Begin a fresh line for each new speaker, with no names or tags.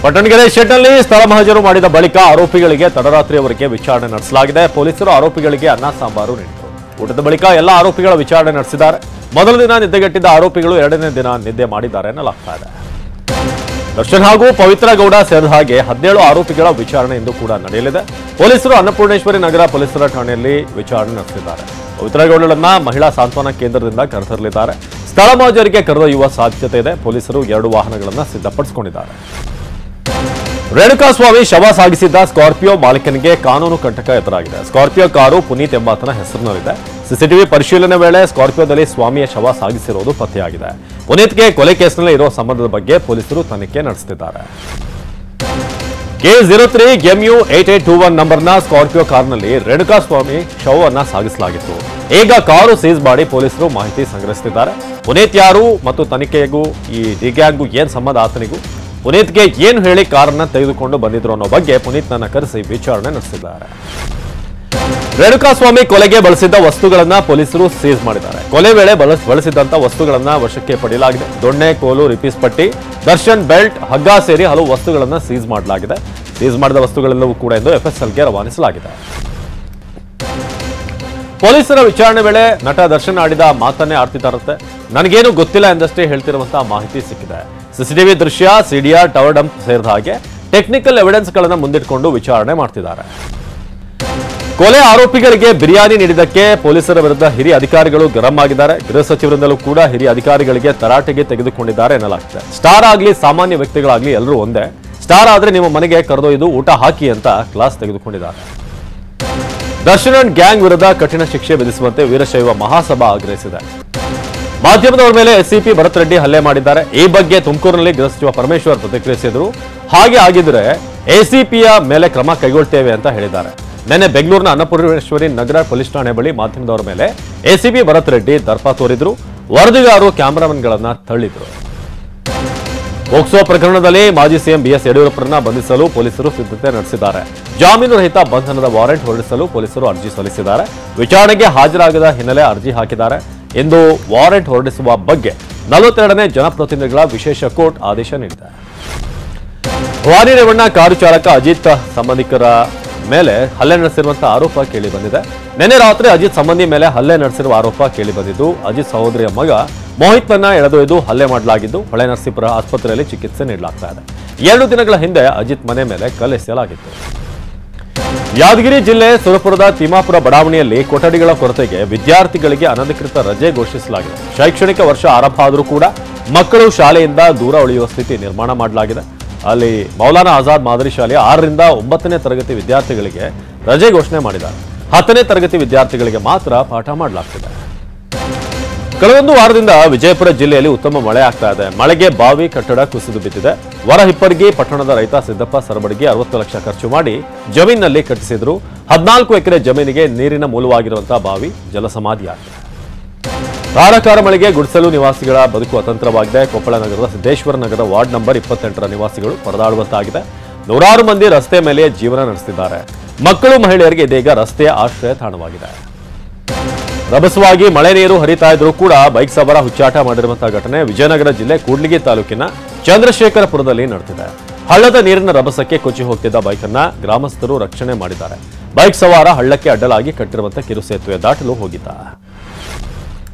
ಪಟ್ಟಣಗೆರೆ ಶೆಡ್ನಲ್ಲಿ ಸ್ಥಳ ಮಹಜರು ಮಾಡಿದ ಬಳಿಕ ಆರೋಪಿಗಳಿಗೆ ತಡರಾತ್ರಿಯವರೆಗೆ ವಿಚಾರಣೆ ನಡೆಸಲಾಗಿದೆ. ಪೊಲೀಸರು ಆರೋಪಿಗಳಿಗೆ ಅನ್ನ ಸಾಂಬಾರು ನೀಡಿದರು. ಊಟದ ಬಳಿಕ ಎಲ್ಲ ಆರೋಪಿಗಳ ವಿಚಾರಣೆ ನಡೆಸಿದ್ದಾರೆ. ಮೊದಲ ದಿನ ನಿದ್ದೆಗೆಟ್ಟಿದ್ದ ಆರೋಪಿಗಳು ಎರಡನೇ ದಿನ ನಿದ್ದೆ ಮಾಡಿದ್ದಾರೆ ಎನ್ನಲಾಗ್ತಾ ಇದೆ. ದರ್ಶನ್ ಹಾಗೂ ಪವಿತ್ರ ಗೌಡ ಸೇರಿದ ಹಾಗೆ 17 ಆರೋಪಿಗಳ ವಿಚಾರಣೆ ಇಂದು ಕೂಡ ನಡೆಯಲಿದೆ. ಪೊಲೀಸರು ಅನ್ನಪೂರ್ಣೇಶ್ವರಿ ನಗರ ಪೊಲೀಸರ ಠಾಣೆಯಲ್ಲಿ ವಿಚಾರಣೆ ನಡೆಸಿದ್ದಾರೆ. ಪವಿತ್ರ ಗೌಡರನ್ನ ಮಹಿಳಾ ಸಾಂತ್ವನ ಕೇಂದ್ರದಿಂದ ಕರೆತರಲಿದ್ದಾರೆ. ಸ್ಥಳ ಮಹಜರಿಗೆ ಕರೆದೊಯ್ಯುವ ಸಾಧ್ಯತೆ ಇದೆ. ಪೊಲೀಸರು 2 ವಾಹನಗಳನ್ನು ಸಿದ್ಧಪಡಿಸಿಕೊಂಡಿದ್ದಾರೆ. ರೇಣುಕಾಸ್ವಾಮಿ ಶವ ಸಾಗಿಸಿದ್ದ ಸ್ಕಾರ್ಪಿಯೋ ಮಾಲೀಕನಿಗೆ ಕಾನೂನು ಕಂಟಕ ಎದುರಾಗಿದೆ. ಸ್ಕಾರ್ಪಿಯೋ ಕಾರು ಪುನೀತ್ ಎಂಬಾತನ ಹೆಸರಿನಲ್ಲಿದೆ. ಸಿಸಿಟಿವಿ ಪರಿಶೀಲನೆ ವೇಳೆ ಸ್ಕಾರ್ಪಿಯೋದಲ್ಲಿ ಸ್ವಾಮಿಯ ಶವ ಸಾಗಿಸಿರುವುದು ಪತ್ತೆಯಾಗಿದೆ. ಪುನೀತ್ಗೆ ಕೊಲೆ ಕೇಸ್ನಲ್ಲಿ ಇರುವ ಸಂಬಂಧದ ಬಗ್ಗೆ ಪೊಲೀಸರು ತನಿಖೆ ನಡೆಸುತ್ತಿದ್ದಾರೆ. K03 MU 8821 ನಂಬರ್ನ ಸ್ಕಾರ್ಪಿಯೋ ಕಾರ್ನಲ್ಲಿ ರೇಣುಕಾಸ್ವಾಮಿ ಶವವನ್ನು ಸಾಗಿಸಲಾಗಿತ್ತು. ಈಗ ಕಾರು ಸೀಸ್ ಮಾಡಿ ಪೊಲೀಸರು ಮಾಹಿತಿ ಸಂಗ್ರಹಿಸುತ್ತಿದ್ದಾರೆ. ಪುನೀತ್ ಯಾರು ಮತ್ತು ತನಿಖೆಗೂ ಈ ಡಿಗ್ಯಾಂಗೂ ಏನ್ ಸಂಬಂಧ, ಆತನಿಗೂ ಪುನೀತ್ಗೆ ಏನು ಹೇಳಿ ಕಾರನ್ನ ತೆಗೆದುಕೊಂಡು ಬಂದಿದ್ರು ಅನ್ನೋ ಬಗ್ಗೆ ಪುನೀತ್ನನ್ನ ಕರೆಸಿ ವಿಚಾರಣೆ ನಡೆಸಿದ್ದಾರೆ. ರೇಣುಕಾಸ್ವಾಮಿ ಕೊಲೆಗೆ ಬಳಸಿದ್ದ ವಸ್ತುಗಳನ್ನ ಪೊಲೀಸರು ಸೀಸ್ ಮಾಡಿದ್ದಾರೆ. ಕೊಲೆ ವೇಳೆ ಬಳಸಿದ್ದಂತ ವಸ್ತುಗಳನ್ನ ವಶಕ್ಕೆ ಪಡೆಯಲಾಗಿದೆ. ದೊಣ್ಣೆ, ಕೋಲು, ರಿಪೀಸ್ ಪಟ್ಟಿ, ದರ್ಶನ್ ಬೆಲ್ಟ್, ಹಗ್ಗ ಸೇರಿ ಹಲವು ವಸ್ತುಗಳನ್ನ ಸೀಸ್ ಮಾಡಲಾಗಿದೆ. ಸೀಸ್ ಮಾಡಿದ ವಸ್ತುಗಳೆಲ್ಲವೂ ಕೂಡ ಇಂದು FSLಗೆ ರವಾನಿಸಲಾಗಿದೆ. ಪೊಲೀಸರ ವಿಚಾರಣೆ ವೇಳೆ ನಟ ದರ್ಶನ್ ಆಡಿದ ಮಾತನ್ನೇ ಆಡ್ತಿದ್ದಾರಂತೆ. ನನಗೇನು ಗೊತ್ತಿಲ್ಲ ಎಂದಷ್ಟೇ ಹೇಳ್ತಿರುವಂತಹ ಮಾಹಿತಿ ಸಿಕ್ಕಿದೆ. ಸಿಸಿಟಿವಿ ದೃಶ್ಯ, ಸಿಡಿಆರ್, ಟವರ್ ಡಂಪ್ ಸೇರಿದ ಹಾಗೆ ಟೆಕ್ನಿಕಲ್ ಎವಿಡೆನ್ಸ್ಗಳನ್ನು ಮುಂದಿಟ್ಟುಕೊಂಡು ವಿಚಾರಣೆ ಮಾಡ್ತಿದ್ದಾರೆ. ಕೊಲೆ ಆರೋಪಿಗಳಿಗೆ ಬಿರಿಯಾನಿ ನೀಡಿದ್ದಕ್ಕೆ ಪೊಲೀಸರ ವಿರುದ್ಧ ಹಿರಿಯ ಅಧಿಕಾರಿಗಳು ಗರಂ ಆಗಿದ್ದಾರೆ. ಗೃಹ ಸಚಿವರಿಂದಲೂ ಕೂಡ ಹಿರಿಯ ಅಧಿಕಾರಿಗಳಿಗೆ ತರಾಟೆಗೆ ತೆಗೆದುಕೊಂಡಿದ್ದಾರೆ ಎನ್ನಲಾಗ್ತದೆ. ಸ್ಟಾರ್ ಆಗಲಿ ಸಾಮಾನ್ಯ ವ್ಯಕ್ತಿಗಳಾಗಲಿ ಎಲ್ಲರೂ ಒಂದೇ. ಸ್ಟಾರ್ ಆದ್ರೆ ನಿಮ್ಮ ಮನೆಗೆ ಕರೆದೊಯ್ದು ಊಟ ಹಾಕಿ ಅಂತ ಕ್ಲಾಸ್ ತೆಗೆದುಕೊಂಡಿದ್ದಾರೆ. ದರ್ಶನ್ ಅಂಡ್ ಗ್ಯಾಂಗ್ ವಿರುದ್ಧ ಕಠಿಣ ಶಿಕ್ಷೆ ವಿಧಿಸುವಂತೆ ವೀರಶೈವ ಮಹಾಸಭಾ ಆಗ್ರಹಿಸಿದೆ. ಮಾಧ್ಯಮದವರ ಮೇಲೆ SCP ಭರತ್ ರೆಡ್ಡಿ ಹಲ್ಲೆ ಮಾಡಿದ್ದಾರೆ. ಈ ಬಗ್ಗೆ ತುಮಕೂರಿನಲ್ಲಿ ಗೃಹ ಸಚಿವ ಪರಮೇಶ್ವರ್ ಪ್ರತಿಕ್ರಿಯಿಸಿದರು. ಹಾಗೆ ಆಗಿದ್ರೆ ACPಯ ಮೇಲೆ ಕ್ರಮ ಕೈಗೊಳ್ತೇವೆ ಅಂತ ಹೇಳಿದ್ದಾರೆ. ನಿನ್ನೆ ಬೆಂಗಳೂರಿನ ಅನ್ನಪೂರ್ಣೇಶ್ವರಿ ನಗರ ಪೊಲೀಸ್ ಠಾಣೆ ಬಳಿ ಮಾಧ್ಯಮದವರ ಮೇಲೆ ACP ಭರತ್ ರೆಡ್ಡಿ ದರ್ಪ ತೋರಿದ್ರು. ವರದಿಗಾರರು ಕ್ಯಾಮರಾಮನ್ಗಳನ್ನ ತಳ್ಳಿದ್ರು. ಪೋಕ್ಸೋ ಪ್ರಕರಣದಲ್ಲಿ ಮಾಜಿ CM BS ಯಡಿಯೂರಪ್ಪರನ್ನ ಬಂಧಿಸಲು ಪೊಲೀಸರು ಸಿದ್ಧತೆ ನಡೆಸಿದ್ದಾರೆ. ಜಾಮೀನು ರಹಿತ ಬಂಧನದ ವಾರೆಂಟ್ ಹೊರಡಿಸಲು ಪೊಲೀಸರು ಅರ್ಜಿ ಸಲ್ಲಿಸಿದ್ದಾರೆ. ವಿಚಾರಣೆಗೆ ಹಾಜರಾಗದ ಹಿನ್ನೆಲೆ ಅರ್ಜಿ ಹಾಕಿದ್ದಾರೆ. ಇಂದು ವಾರೆಂಟ್ ಹೊರಡಿಸುವ ಬಗ್ಗೆ 42ನೇ ಜನಪ್ರತಿನಿಧಿಗಳ ವಿಶೇಷ ಕೋರ್ಟ್ ಆದೇಶ ನೀಡಿದೆ. ಭವಾನಿ ರೇವಣ್ಣ ಕಾರು ಚಾಲಕ ಅಜಿತ್ ಸಂಬಂಧಿಕರ ಮೇಲೆ ಹಲ್ಲೆ ನಡೆಸಿರುವಂತಹ ಆರೋಪ ಕೇಳಿ ಬಂದಿದೆ. ನಿನ್ನೆ ರಾತ್ರಿ ಅಜಿತ್ ಸಂಬಂಧಿ ಮೇಲೆ ಹಲ್ಲೆ ನಡೆಸಿರುವ ಆರೋಪ ಕೇಳಿ ಬಂದಿದ್ದು, ಅಜಿತ್ ಸಹೋದರಿಯ ಮಗ ಮೋಹಿತ್ನನ್ನ ಎಳೆದೊಯ್ದು ಹಲ್ಲೆ ಮಾಡಲಾಗಿದ್ದು ಹೊಳೆನರಸೀಪುರ ಆಸ್ಪತ್ರೆಯಲ್ಲಿ ಚಿಕಿತ್ಸೆ ನೀಡಲಾಗ್ತಾ ಇದೆ. 2 ದಿನಗಳ ಹಿಂದೆ ಅಜಿತ್ ಮನೆ ಮೇಲೆ ಕಲ್ಲೆಸೆಯಲಾಗಿತ್ತು. ಯಾದಗಿರಿ ಜಿಲ್ಲೆ ಸುರಪುರದ ತಿಮ್ಮಾಪುರ ಬಡಾವಣೆಯಲ್ಲಿ ಕೊಠಡಿಗಳ ಕೊರತೆಗೆ ವಿದ್ಯಾರ್ಥಿಗಳಿಗೆ ಅನಧಿಕೃತ ರಜೆ ಘೋಷಿಸಲಾಗಿದೆ. ಶೈಕ್ಷಣಿಕ ವರ್ಷ ಆರಂಭ ಆದರೂ ಕೂಡ ಮಕ್ಕಳು ಶಾಲೆಯಿಂದ ದೂರ ಉಳಿಯುವ ಸ್ಥಿತಿ ನಿರ್ಮಾಣ ಮಾಡಲಾಗಿದೆ. ಅಲ್ಲಿ ಮೌಲಾನಾ ಆಜಾದ್ ಮಾದರಿ ಶಾಲೆಯ 6ರಿಂದ 9ನೇ ತರಗತಿ ವಿದ್ಯಾರ್ಥಿಗಳಿಗೆ ರಜೆ ಘೋಷಣೆ ಮಾಡಿದ್ದಾರೆ. 10ನೇ ತರಗತಿ ವಿದ್ಯಾರ್ಥಿಗಳಿಗೆ ಮಾತ್ರ ಪಾಠ ಮಾಡಲಾಗ್ತಿದೆ. ಕಳೆದೊಂದು ವಾರದಿಂದ ವಿಜಯಪುರ ಜಿಲ್ಲೆಯಲ್ಲಿ ಉತ್ತಮ ಮಳೆ ಆಗ್ತಾ ಇದೆ. ಮಳೆಗೆ ಬಾವಿ ಕಟ್ಟಡ ಕುಸಿದು ಬಿದ್ದಿದೆ. ವರಹಿಪ್ಪರಗಿ ಪಟ್ಟಣದ ರೈತ ಸಿದ್ದಪ್ಪ ಸರಬಡಿಗೆ 60 ಲಕ್ಷ ಖರ್ಚು ಮಾಡಿ ಜಮೀನಿನಲ್ಲಿ ಕಟ್ಟಿಸಿದ್ರು. 14 ಎಕರೆ ಜಮೀನಿಗೆ ನೀರಿನ ಮೂಲವಾಗಿರುವಂತಹ ಬಾವಿ ಜಲಸಮಾಧಿಯಾಗಿದೆ. ಧಾರಾಕಾರ ಮಳೆಗೆ ಗುಡಿಸಲು ನಿವಾಸಿಗಳ ಬದುಕು ಅತಂತ್ರವಾಗಿದೆ. ಕೊಪ್ಪಳ ನಗರದ ಸಿದ್ದೇಶ್ವರ ನಗರ ವಾರ್ಡ್ ನಂಬರ್ 28ರ ನಿವಾಸಿಗಳು ಪರದಾಡುವಂತಾಗಿದೆ. ನೂರಾರು ಮಂದಿ ರಸ್ತೆ ಮೇಲೆ ಜೀವನ ನಡೆಸುತ್ತಿದ್ದಾರೆ. ಮಕ್ಕಳು, ಮಹಿಳೆಯರಿಗೆ ಇದೀಗ ರಸ್ತೆಯ ಆಶ್ರಯ ತಾಣವಾಗಿದೆ. ರಭಸವಾಗಿ ಮಳೆ ನೀರು ಹರಿತಾ ಇದ್ರೂ ಕೂಡ ಬೈಕ್ ಸವಾರ ಹುಚ್ಚಾಟ ಮಾಡಿರುವಂತಹ ಘಟನೆ ವಿಜಯನಗರ ಜಿಲ್ಲೆ ಕೂಡ್ಲಿಗಿ ತಾಲೂಕಿನ ಚಂದ್ರಶೇಖರಪುರದಲ್ಲಿ ನಡೆದಿದೆ. ಹಳ್ಳದ ನೀರಿನ ರಭಸಕ್ಕೆ ಕೊಚ್ಚಿ ಹೋಗ್ತಿದ್ದ ಬೈಕನ್ನ ಗ್ರಾಮಸ್ಥರು ರಕ್ಷಣೆ ಮಾಡಿದ್ದಾರೆ. ಬೈಕ್ ಸವಾರ ಹಳ್ಳಕ್ಕೆ ಅಡ್ಡಲಾಗಿ ಕಟ್ಟಿರುವಂತಹ ಕಿರು ಸೇತುವೆ ದಾಟಲು ಹೋಗಿದ್ದ.